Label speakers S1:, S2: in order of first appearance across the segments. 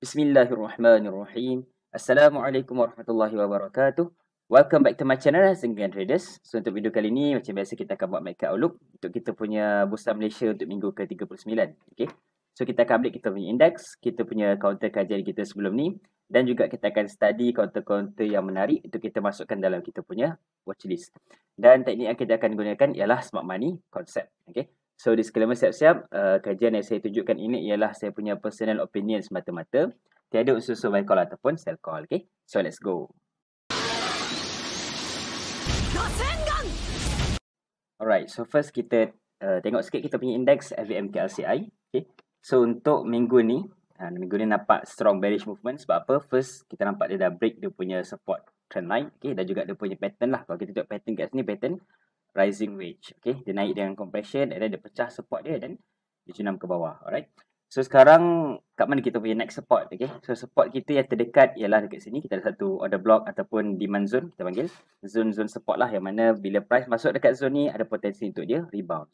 S1: Bismillahirrahmanirrahim. Assalamualaikum warahmatullahi wabarakatuh. Welcome back to my channel Senggan Traders. So untuk video kali ni macam biasa kita akan buat market outlook untuk kita punya Bursa Malaysia untuk minggu ke-39. Okay. So kita akan update kita punya index, kita punya counter kajian kita sebelum ni dan juga kita akan study counter-counter yang menarik untuk kita masukkan dalam kita punya watchlist. Dan teknik yang kita akan gunakan ialah smart money concept. Okay. So disclaimer siap-siap, kajian yang saya tunjukkan ini ialah saya punya personal opinion semata-mata. Tiada unsur buy call ataupun sell call. Okay, so let's go. Alright, so first kita tengok sikit kita punya index FVMK LCI. Okay, so untuk minggu ni nampak strong bearish movement. Sebab apa? First, kita nampak dia dah break dia punya support trend line. Okay, dan juga dia punya pattern lah. Kalau kita tengok pattern kat sini, pattern rising wedge. Okay, dia naik dengan compression dan dia pecah support dia dan dia cunam ke bawah. Alright. So sekarang kat mana kita punya next support? Okay, so support kita yang terdekat ialah dekat sini. Kita ada satu order block ataupun demand zone, kita panggil zone-zone support lah, yang mana bila price masuk dekat zone ni ada potensi untuk dia rebound.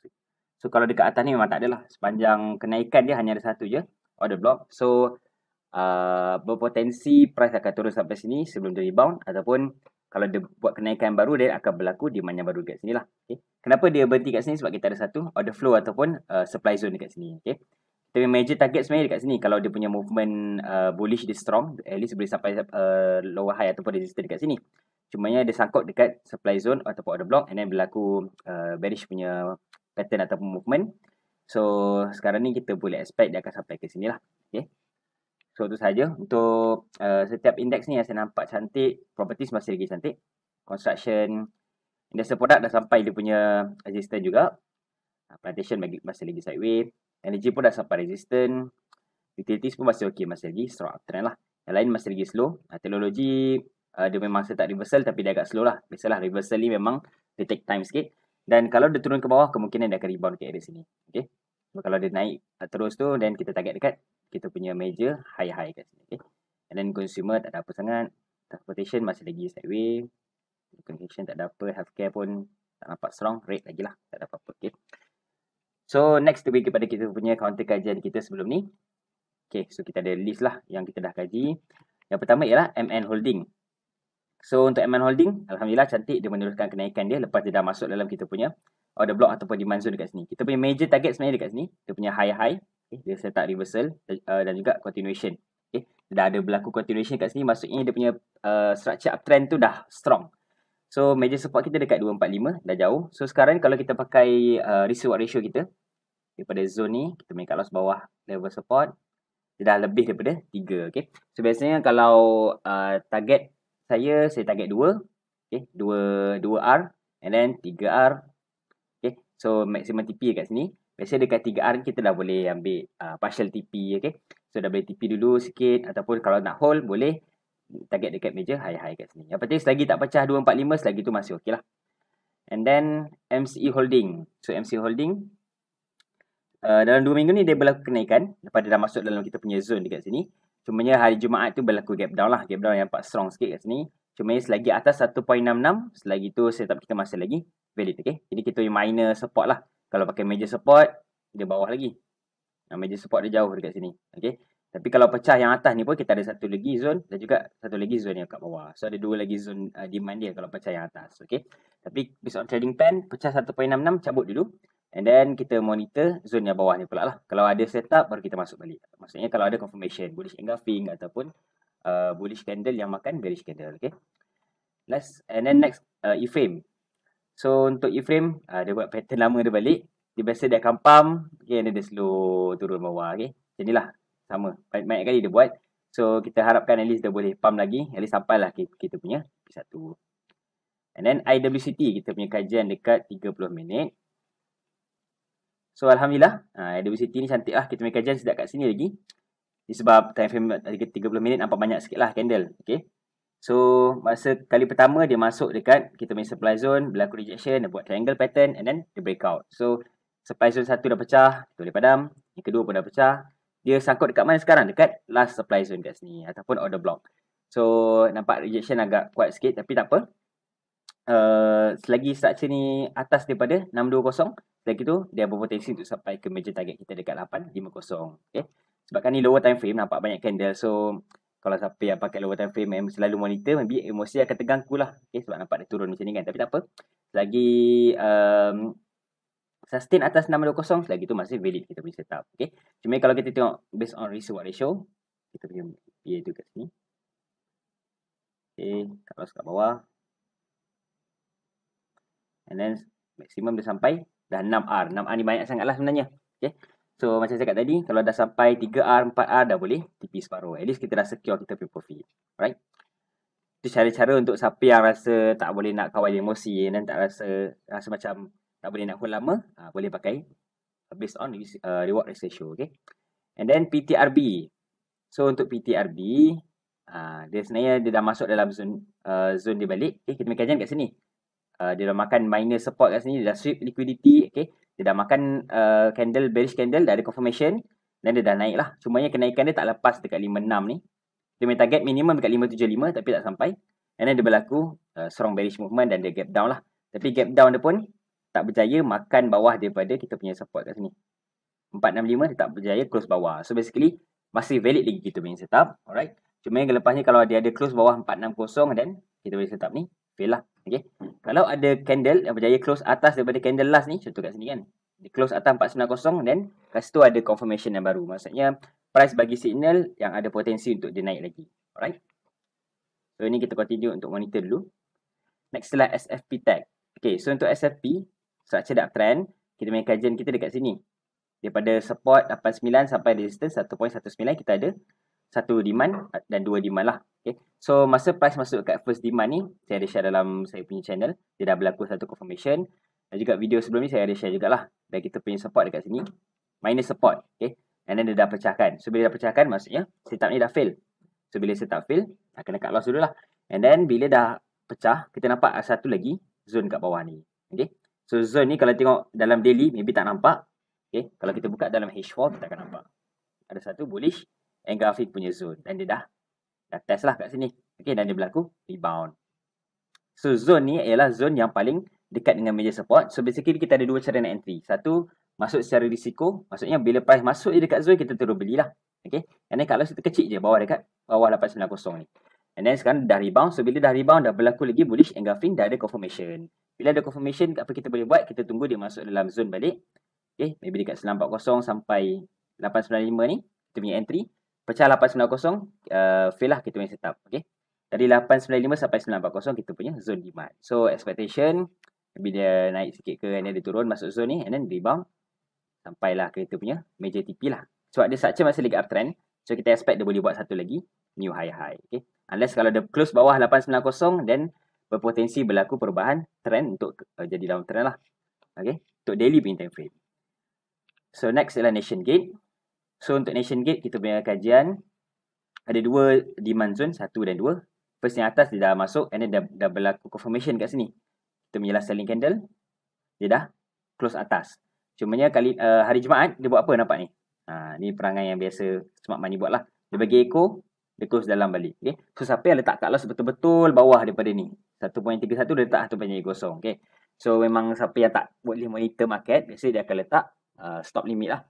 S1: So kalau dekat atas ni memang tak ada lah. Sepanjang kenaikan dia hanya ada satu je order block. So berpotensi price akan turun sampai sini sebelum dia rebound, ataupun kalau dia buat kenaikan baru, dia akan berlaku demand yang baru dekat sini lah. Okay. Kenapa dia berhenti kat sini? Sebab kita ada satu order flow ataupun supply zone dekat sini. Okay. Kita punya major target sebenarnya dekat sini. Kalau dia punya movement bullish dia strong, at least boleh sampai lower high ataupun resistance dekat sini. Cumanya dia sangkut dekat supply zone ataupun order block, and then berlaku bearish punya pattern ataupun movement. So sekarang ni kita boleh expect dia akan sampai ke sini lah. Okay. So itu saja untuk setiap indeks ni yang saya nampak cantik. Properties masih lagi cantik. Construction, industrial product dah sampai dia punya resistance juga. Plantation masih lagi sideways. Energy pun dah sampai resistant. Utilities pun masih okey, masih lagi strong uptrend lah. Yang lain masih lagi slow. Teknologi dia memang start reversal tapi dia agak slow lah. Biasalah reversal ni memang dia take time sikit. Dan kalau dia turun ke bawah, kemungkinan dia akan rebound ke area sini. Okay. So, kalau dia naik terus tu, then kita target dekat kita punya major high kat sini. Okay. And then consumer tak ada apa sangat. Transportation masih lagi sideways. Communication tak ada apa. Healthcare pun tak nampak strong. Rate lagi lah. Tak ada apa-apa. Okay. So next to be kepada kita punya counter kajian kita sebelum ni. Okay, so kita ada list lah yang kita dah kaji. Yang pertama ialah MN Holding. So untuk MN Holding, Alhamdulillah cantik dia meneruskan kenaikan dia lepas dia dah masuk dalam kita punya order block ataupun demand zone dekat sini. Kita punya major target sebenarnya dekat sini. Dia punya high. Okay, dia set up reversal dan juga continuation. Okay, dah ada berlaku continuation kat sini. Maksudnya dia punya structure uptrend tu dah strong. So major support kita dekat 245, dah jauh. So sekarang kalau kita pakai risk reward ratio kita daripada zone ni, kita main kat loss bawah level support, dia dah lebih daripada 3. Okay. So biasanya kalau target saya target 2. Okay. 2 R and then 3R. Okay. So maximum TP kat sini. Biasanya dekat 3R kita dah boleh ambil partial TP. Okay. So dah boleh TP dulu sikit, ataupun kalau nak hold boleh target dekat major high kat sini. Yang penting selagi tak pecah 245, selagi tu masih okey lah. And then MCE Holding. So MCE Holding dalam 2 minggu ni dia berlaku kenaikan lepas dia dah masuk dalam kita punya zone dekat sini. Cumanya hari Jumaat tu berlaku gap down lah. Gap down yang nampak strong sikit kat sini. Cumanya selagi atas 1.66, selagi tu setup kita masih lagi valid. Okay. Jadi kita punya minor support lah. Kalau pakai major support, dia bawah lagi. Major support dia jauh dekat sini. Okay. Tapi kalau pecah yang atas ni pun kita ada satu lagi zone dan juga satu lagi zone yang kat bawah. So ada 2 lagi zone demand dia kalau pecah yang atas. Okay. Tapi based on trading plan, pecah 1.66 cabut dulu. And then kita monitor zone yang bawah ni pula lah. Kalau ada setup baru kita masuk balik. Maksudnya kalau ada confirmation, bullish engulfing ataupun bullish candle yang makan bearish candle. Okay. And then next E-frame. So untuk E-frame, dia buat pattern lama dia balik. Dia biasa dia akan pump, okay, and then dia slow turun bawah. Okay. Jadilah sama. Banyak kali dia buat. So kita harapkan at least dia boleh pump lagi. At least sampailah kita punya P1. And then IWCT, kita punya kajian dekat 30 minit. So Alhamdulillah, IWCT ni cantik lah. Kita punya kajian sedap kat sini lagi. Sebab time frame 30 minit nampak banyak sikit lah candle. Okay. So masa kali pertama dia masuk dekat kita punya supply zone, berlaku rejection, dia buat triangle pattern and then dia breakout. So supply zone 1 dah pecah, dia boleh padam. Yang kedua pun dah pecah. Dia sangkut dekat mana sekarang? Dekat last supply zone kat sini ataupun order block. So nampak rejection agak kuat sikit tapi tak apa. Selagi structure ni atas daripada 620, selagi tu dia berpotensi untuk sampai ke major target kita dekat 850. Okay. Sebabkan ni lower time frame, nampak banyak candle. So, kalau siapa yang pakai lower time frame yang selalu monitor, maybe emosi akan terganggu lah. Okay, sebab nampak dia turun macam ni kan. Tapi tak apa. Selagi sustain atas 620, selagi tu masih valid kita punya setup. Okay. Cuma kalau kita tengok based on risk reward ratio, kita punya PA tu kat sini. Okay, kalau kat bawah. And then maksimum dia sampai dah 6R. 6R ni banyak sangat lah sebenarnya. Okay. So macam saya cakap tadi, kalau dah sampai 3R, 4R dah boleh TP separuh. At least kita dah secure kita punya profit. Alright. Itu cara-cara untuk siapa yang rasa tak boleh nak kawal emosi dan tak rasa macam tak boleh nak hold lama, boleh pakai based on reward risk ratio. Okay. And then PTRB. So untuk PTRB, dia sebenarnya dia dah masuk dalam zone dia balik. Okay, kita main kajian kat sini. Dia dah makan minor support kat sini, dia dah sweep liquidity. Okay. Dia dah makan candle, bearish candle, dah ada confirmation. Dan dia dah naik lah. Cumanya kenaikan dia tak lepas dekat 56 ni. Dia punya target minimum dekat 575 tapi tak sampai. And then dia berlaku strong bearish movement dan dia gap down lah. Tapi gap down dia pun tak berjaya makan bawah daripada kita punya support kat sini. 465 dia tak berjaya close bawah. So basically masih valid lagi kita punya setup. Alright. Cuma yang lepas ni kalau dia ada close bawah 460 dan kita punya setup ni fail lah. Okay. Kalau ada candle yang berjaya close atas daripada candle last ni, contoh kat sini kan. Dia close atas 490 dan kat situ ada confirmation yang baru. Maksudnya price bagi signal yang ada potensi untuk dia naik lagi. Alright. So ini kita continue untuk monitor dulu. Next adalah SFP tag. Okay, so untuk SFP, structure uptrend, kita main kajian kita dekat sini. Daripada support 89 sampai resistance 1.19 kita ada satu demand dan dua demand lah. Okay. So masa price masuk kat first demand ni, saya ada share dalam saya punya channel. Dia dah berlaku satu confirmation. Dan juga video sebelum ni saya ada share jugalah. Dan kita punya support dekat sini. Minus support. Okay. And then dia dah pecahkan. So bila dah pecahkan maksudnya setup ni dah fail. So bila setup fail, kena cut loss dulu lah. And then bila dah pecah, kita nampak satu lagi zone kat bawah ni. Okay. So zone ni kalau tengok dalam daily maybe tak nampak. Okay. Kalau kita buka dalam H4 kita akan nampak. Ada satu bullish engulfing punya zone. Dan dia dah test lah kat sini. Okay. Dan dia berlaku rebound. So zone ni ialah zone yang paling dekat dengan major support. So basically kita ada dua cara nak entry. Satu, masuk secara risiko. Maksudnya bila price masuk je dekat zone, kita terus belilah. Okay. And then kalau kita kecil je bawah dekat bawah 890 ni. And then sekarang dah rebound. So bila dah rebound, dah berlaku lagi bullish engulfing, dah ada confirmation. Bila ada confirmation, apa kita boleh buat? Kita tunggu dia masuk dalam zone balik. Okay. Maybe dekat 940 sampai 895 ni. Kita punya entry. Pecah 890, fail lah kita punya setup. Okay. Dari 895 sampai 940 kita punya zone demand. So expectation, maybe dia naik sikit ke, and then dia turun masuk zone ni, and then rebound. Sampailah ke kita punya major TP lah. Sebab dia structure masih lagi uptrend. So kita expect dia boleh buat satu lagi new high. Okay. Unless kalau dia close bawah 890, then berpotensi berlaku perubahan trend untuk jadi downtrend lah. Okay. Untuk daily punya time frame. So next adalah Nation Gate. So untuk Nation Gate kita punya kajian ada dua demand zone, 1 dan 2. First yang atas dia dah masuk and then dah berlaku confirmation kat sini. Kita punya last selling candle dia dah close atas. Cumanya hari Jumaat dia buat apa nampak ni? Ni perangai yang biasa Smart Money buat lah. Dia bagi echo, dia close dalam balik. Okay. So siapa yang letak cut loss betul-betul bawah daripada ni 1.31 dia letak 1.30. Okay. So memang siapa yang tak boleh monitor market, biasa dia akan letak stop limit lah.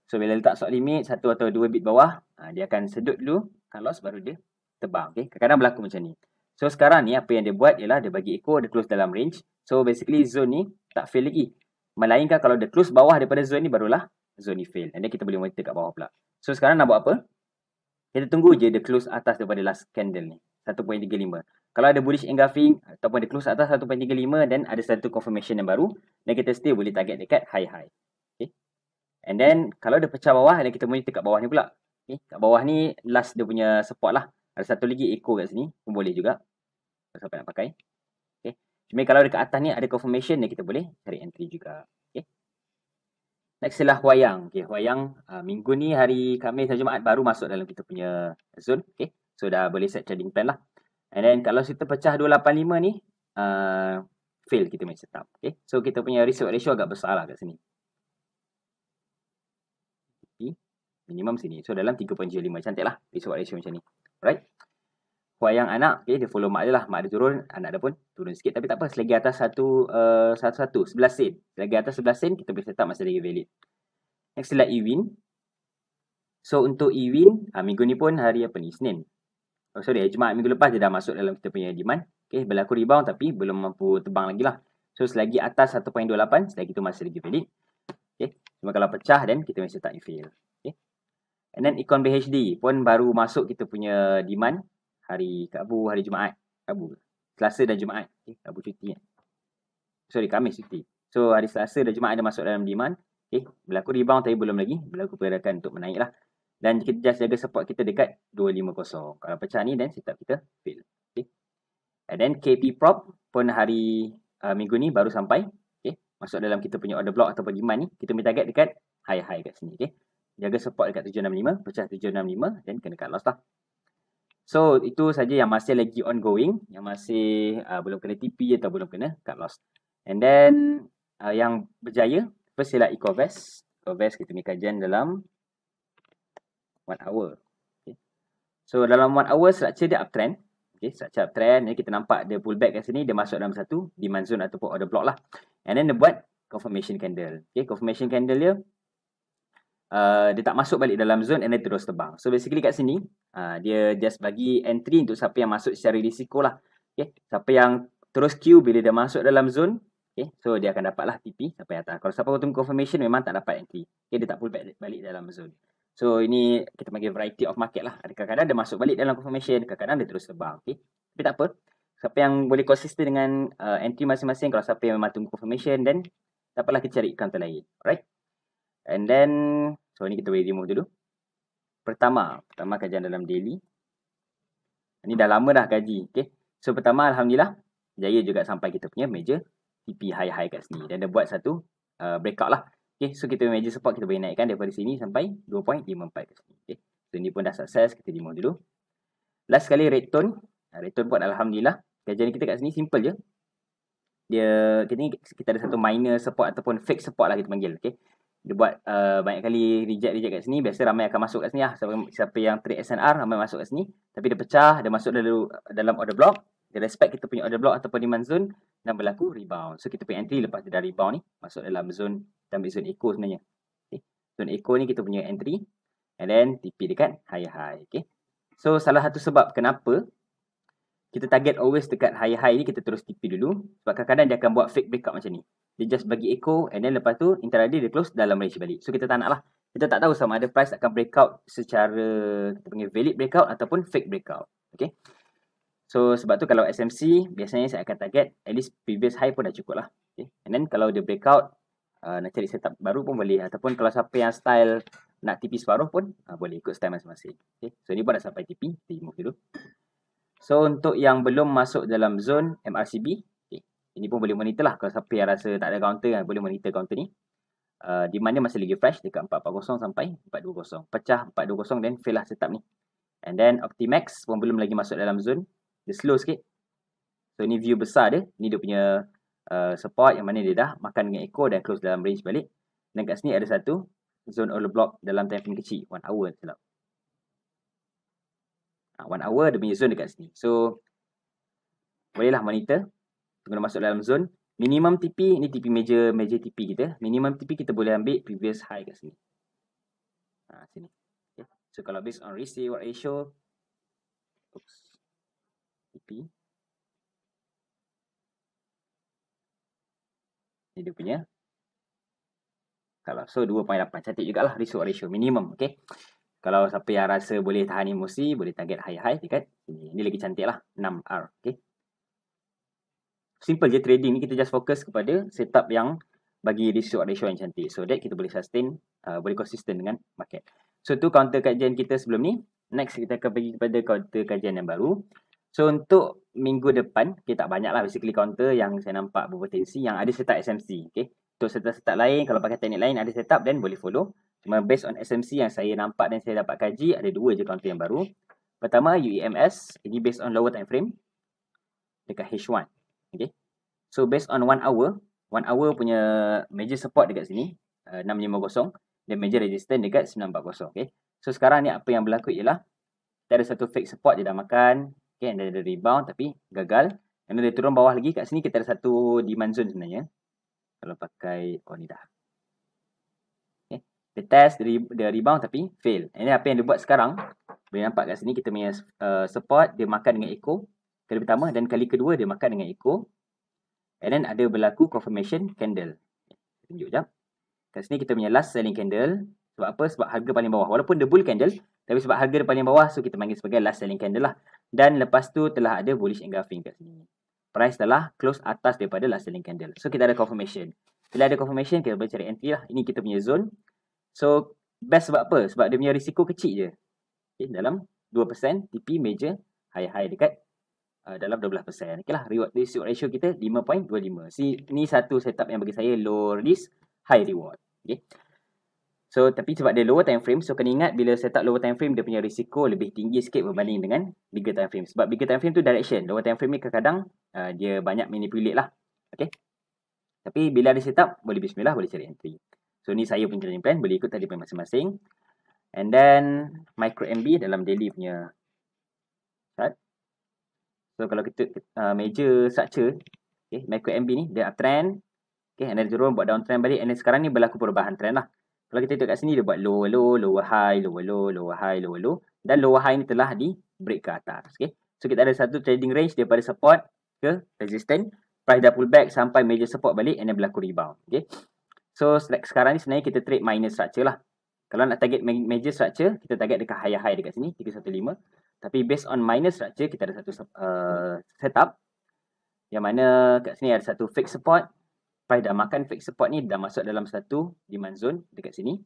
S1: So bila letak stop limit 1 atau 2 bit bawah, dia akan sedut dulu cut loss baru dia terbang. Okay. Kadang-kadang berlaku macam ni. So sekarang ni apa yang dia buat ialah dia bagi echo, dia close dalam range. So basically zone ni tak fail lagi. Melainkan kalau dia close bawah daripada zone ni barulah zone ni fail. And then kita boleh monitor kat bawah pula. So sekarang nak buat apa? Kita tunggu je dia close atas daripada last candle ni. 1.35. Kalau ada bullish engulfing ataupun dia close atas 1.35 dan ada satu confirmation yang baru, dan kita still boleh target dekat high. Okay. And then kalau dia pecah bawah, dan kita monitor kat bawah ni pula. Okay. Kat bawah ni last dia punya support lah. Ada satu lagi echo kat sini pun boleh juga. Siapa nak pakai. Okay. Cuma kalau dekat atas ni ada confirmation dan kita boleh cari entry juga. Okay. Next adalah Wayang. Okay, Wayang minggu ni hari Khamis dan Jumaat baru masuk dalam kita punya zone. Okay. So dah boleh set trading plan lah. And then kalau kita pecah 285 ni, fail kita punya setup. Okay. So kita punya risk ratio agak besar lah kat sini. Minimum sini. So dalam 3.05. Cantik lah risk ratio macam ni. Alright. Wayang anak, okay, dia follow mak je lah. Mak dia turun, anak dia pun turun sikit. Tapi tak apa, selagi atas 11 sen. Selagi atas 11 sen, kita boleh setup masih lagi valid. Next adalah Ewin. So untuk Ewin, minggu ni pun hari apa ni? Isnin. Oh sorry, Jumaat minggu lepas dia dah masuk dalam kita punya demand. Okay, berlaku rebound tapi belum mampu terbang lagi lah. So selagi atas 1.28, selagi tu masih lagi valid. Okay, cuma kalau pecah then kita mesti tak fail. Okay. And then Econ BHD pun baru masuk kita punya demand hari Rabu, hari Jumaat. Rabu, Selasa dan Jumaat. Okay, Rabu cuti. Sorry, Khamis cuti. So hari Selasa dan Jumaat ada masuk dalam demand. Okay, berlaku rebound tapi belum lagi. Berlaku pergerakan untuk menaik lah. Dan kita just jaga support kita dekat 250. Kalau pecah ni then setup kita fail. Okay. And then KP Prop pun hari minggu ni baru sampai. Okay. Masuk dalam kita punya order block ataupun demand ni. Kita punya target dekat high-high kat sini. Okay. Jaga support dekat 765. Pecah 765 dan kena cut loss lah. So itu saja yang masih lagi ongoing. Yang masih belum kena TP atau belum kena cut loss. And then yang berjaya. First ialah Ecovest. Ecovest kita punya kajian dalam 1 hour. Okay. So dalam 1 hour structure dia uptrend. Okay, structure uptrend. Jadi kita nampak dia pullback kat sini. Dia masuk dalam satu demand zone ataupun order block lah. And then dia buat confirmation candle. Okay, confirmation candle dia dia tak masuk balik dalam zone and then terus terbang. So basically kat sini dia just bagi entry untuk siapa yang masuk secara risiko lah. Okay, siapa yang terus queue bila dia masuk dalam zone. Okay, so dia akan dapatlah TP sampai atas. Kalau siapa tunggu confirmation memang tak dapat entry. Okay, dia tak pullback balik dalam zone. So ini kita panggil variety of market lah. Kadang-kadang dia masuk balik dalam confirmation, kadang-kadang dia terus terbang. Okay. Tapi tak apa. Siapa yang boleh konsisten dengan entry masing-masing, kalau siapa yang memang tunggu confirmation, then tak apalah kita cari counter lain. Alright. And then, so ni kita boleh remove dulu. Pertama kajian dalam daily. Ini dah lama dah kaji. Okay. So pertama Alhamdulillah, jaya juga sampai kita punya major TP high-high kat sini. Dan dia buat satu breakout lah. Okay, so kita major support kita boleh naikkan daripada sini sampai 2.54 ke sini. Okay. So ni pun dah sukses, kita remove dulu. Last sekali red tone. Red tone buat Alhamdulillah. Kajian kita kat sini simple je. Kita ada satu minor support ataupun fake support lah kita panggil. Okay. Dia buat banyak kali reject kat sini. Biasa ramai akan masuk kat sini lah. Siapa yang trade SNR ramai masuk kat sini. Tapi dia pecah, dia masuk dalam order block. Dia respect kita punya order block ataupun demand zone dan berlaku rebound. So kita punya entry lepas dia dah rebound ni masuk dalam zone, kita ambil zone echo sebenarnya. Okay. Zone echo ni kita punya entry and then TP dekat high-high. Okay. So salah satu sebab kenapa kita target always dekat high-high ni kita terus TP dulu. Sebab kadang-kadang dia akan buat fake breakout macam ni. Dia just bagi echo and then lepas tu intraday dia close dalam range balik. So kita tak nak lah. Kita tak tahu sama ada price akan breakout secara kita panggil valid breakout ataupun fake breakout. Okay. So sebab tu kalau SMC biasanya saya akan target at least previous high pun dah cukup lah. Okay. And then kalau dia breakout nak cari setup baru pun boleh. Ataupun kalau siapa yang style nak TP separuh pun boleh ikut style masing-masing. Okay. So ni pun dah sampai TP. Kita remove dulu. So untuk yang belum masuk dalam zone MRCB, okay, ini pun boleh monitor lah. Kalau siapa yang rasa tak ada counter kan, boleh monitor counter ni. Demand dia masih lagi fresh dekat 440 sampai 420. Pecah 420 then fail lah setup ni. And then Optimax pun belum lagi masuk dalam zone. Dia slow sikit. So ni view besar dia. Ni dia punya support yang mana dia dah makan dengan echo dan close dalam range balik. Dan kat sini ada satu zone order block dalam time frame kecil. 1 hour silap. 1 hour dia punya zone dekat sini. So bolehlah monitor. Tunggu masuk dalam zone. Minimum TP, ni TP major TP kita. Minimum TP kita boleh ambil previous high kat sini. Sini. Okay. So kalau based on risk reward ratio, TP. Ni dia punya. Kalau so 2.8 cantik jugalah risk reward ratio minimum. Okay. Kalau siapa yang rasa boleh tahan emosi, boleh target high-high dekat sini. Ini lagi cantik lah. 6R. Okay. Simple je trading ni, kita just fokus kepada setup yang bagi risk reward ratio yang cantik. So that kita boleh sustain, boleh konsisten dengan market. So tu counter kajian kita sebelum ni. Next kita akan pergi kepada counter kajian yang baru. So untuk minggu depan, kita tak banyak lah basically counter yang saya nampak berpotensi yang ada setup SMC. Okay. Untuk setup lain, kalau pakai teknik lain ada setup dan boleh follow. Cuma based on SMC yang saya nampak dan saya dapat kaji, ada 2 je counter yang baru. Pertama UEMS, ini based on lower time frame dekat H1. Okay. So based on 1 hour punya major support dekat sini 650 dan major resistance dekat 940. Okay. So sekarang ni apa yang berlaku ialah kita ada satu fake support dia dah makan. Okay, and ada rebound tapi gagal. Dan dia turun bawah lagi. Kat sini kita ada satu demand zone sebenarnya. Kalau pakai, ni dah. Okay. Dia test, dia rebound tapi fail. Ini apa yang dia buat sekarang? Boleh nampak kat sini kita punya support dia makan dengan echo kali pertama, dan kali kedua dia makan dengan echo. And then ada berlaku confirmation candle. Tunjuk jap. Kat sini kita punya last selling candle. Sebab apa? Sebab harga paling bawah. Walaupun dia bull candle, tapi sebab harga dia paling bawah, so kita panggil sebagai last selling candle lah. Dan lepas tu telah ada bullish engulfing kat sini. Price telah close atas daripada last selling candle. So kita ada confirmation. Bila ada confirmation, kita boleh cari entry lah. Ini kita punya zone. So best sebab apa? Sebab dia punya risiko kecil je. Okay, dalam 2%, TP major high dekat dalam 12%. Okay lah, reward risk ratio kita 5.25. Ini satu setup yang bagi saya low risk, high reward. Okay. So, tapi sebab dia lower time frame, so kena ingat bila setup lower time frame, dia punya risiko lebih tinggi sikit berbanding dengan bigger time frame. Sebab bigger time frame tu direction. Lower time frame ni kadang-kadang dia banyak manipulate lah. Okay. Tapi bila ada setup, boleh bismillah, boleh cari entry. So, ni saya punya trading plan. Boleh ikut tadi plan masing-masing. And then, micro MB dalam daily punya chart. So, kalau kita major structure, okay, micro MB ni, dia uptrend. Okay, and then turun buat downtrend balik. And then sekarang ni berlaku perubahan trend lah. Kalau kita tengok kat sini, dia buat lower low, lower high, lower low, lower high, lower low. Dan lower high ni telah di break ke atas. Okay. So, kita ada satu trading range daripada support ke resistance. Price dah pull back sampai major support balik and then berlaku rebound. Okay. So, sekarang ni sebenarnya kita trade minor structure lah. Kalau nak target major structure, kita target dekat higher high dekat sini, 315. Tapi based on minor structure, kita ada satu setup. Yang mana kat sini ada satu fixed support. Price dah makan fixed support ni, dah masuk dalam satu demand zone dekat sini.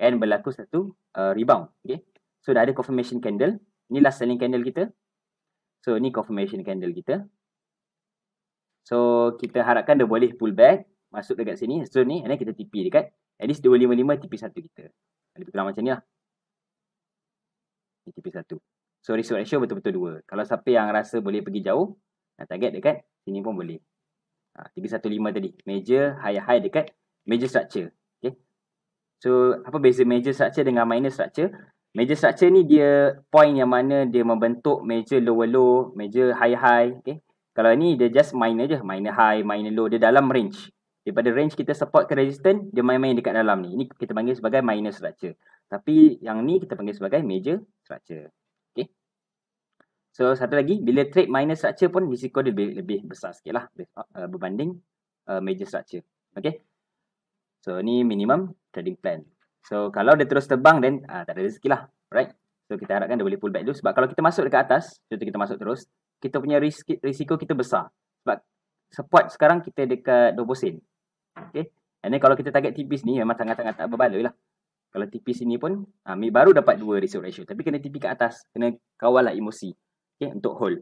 S1: And berlaku satu rebound. Okay. So, dah ada confirmation candle. Ni last selling candle kita. So, ni confirmation candle kita. So, kita harapkan dia boleh pull back. Masuk dekat sini. So, ni. And then kita TP dekat. At least 255 TP 1 kita. Ada kurang macam ni lah. TP 1. So, risk ratio betul-betul 2. Kalau siapa yang rasa boleh pergi jauh, nak target dekat sini pun boleh. 315 tadi. Major, high dekat major structure. Okay. So, apa beza major structure dengan minor structure? Major structure ni dia point yang mana dia membentuk major lower low, major high. Okay. Kalau ni dia just minor je. Minor high, minor low. Dia dalam range. Daripada range kita support ke resistance, dia main-main dekat dalam ni. Ini kita panggil sebagai minor structure. Tapi yang ni kita panggil sebagai major structure. Okay. So, satu lagi, bila trade minor structure pun risiko dia lebih besar sikit lah berbanding major structure. Okay. So, ni minimum trading plan. So, kalau dia terus terbang, then tak ada rezeki lah. Right. So, kita harapkan dia boleh pull back dulu. Sebab kalau kita masuk dekat atas, contoh kita masuk terus, kita punya risiko kita besar. Sebab support sekarang kita dekat 20 sen. Okay. And then kalau kita target TP ni, memang sangat-sangat tak berbaloi lah. Kalau TP sini pun, baru dapat 2 risk ratio. Tapi kena TP kat atas. Kena kawal lah emosi. Okay, untuk hold.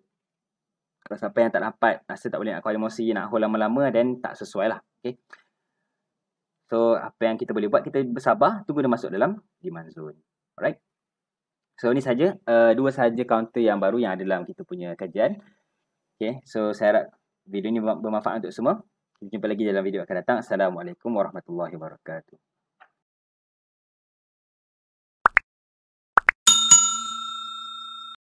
S1: Kalau siapa yang tak dapat, rasa tak boleh nak kawal emosi, nak hold lama-lama, then tak sesuai lah. Okay. So, apa yang kita boleh buat, kita bersabar, tunggu dia masuk dalam demand zone. Alright. So, ni saja. Dua sahaja counter yang baru yang ada dalam kita punya kajian. Okay. So, saya harap video ni bermanfaat untuk semua. Kita jumpa lagi dalam video akan datang. Assalamualaikum warahmatullahi wabarakatuh.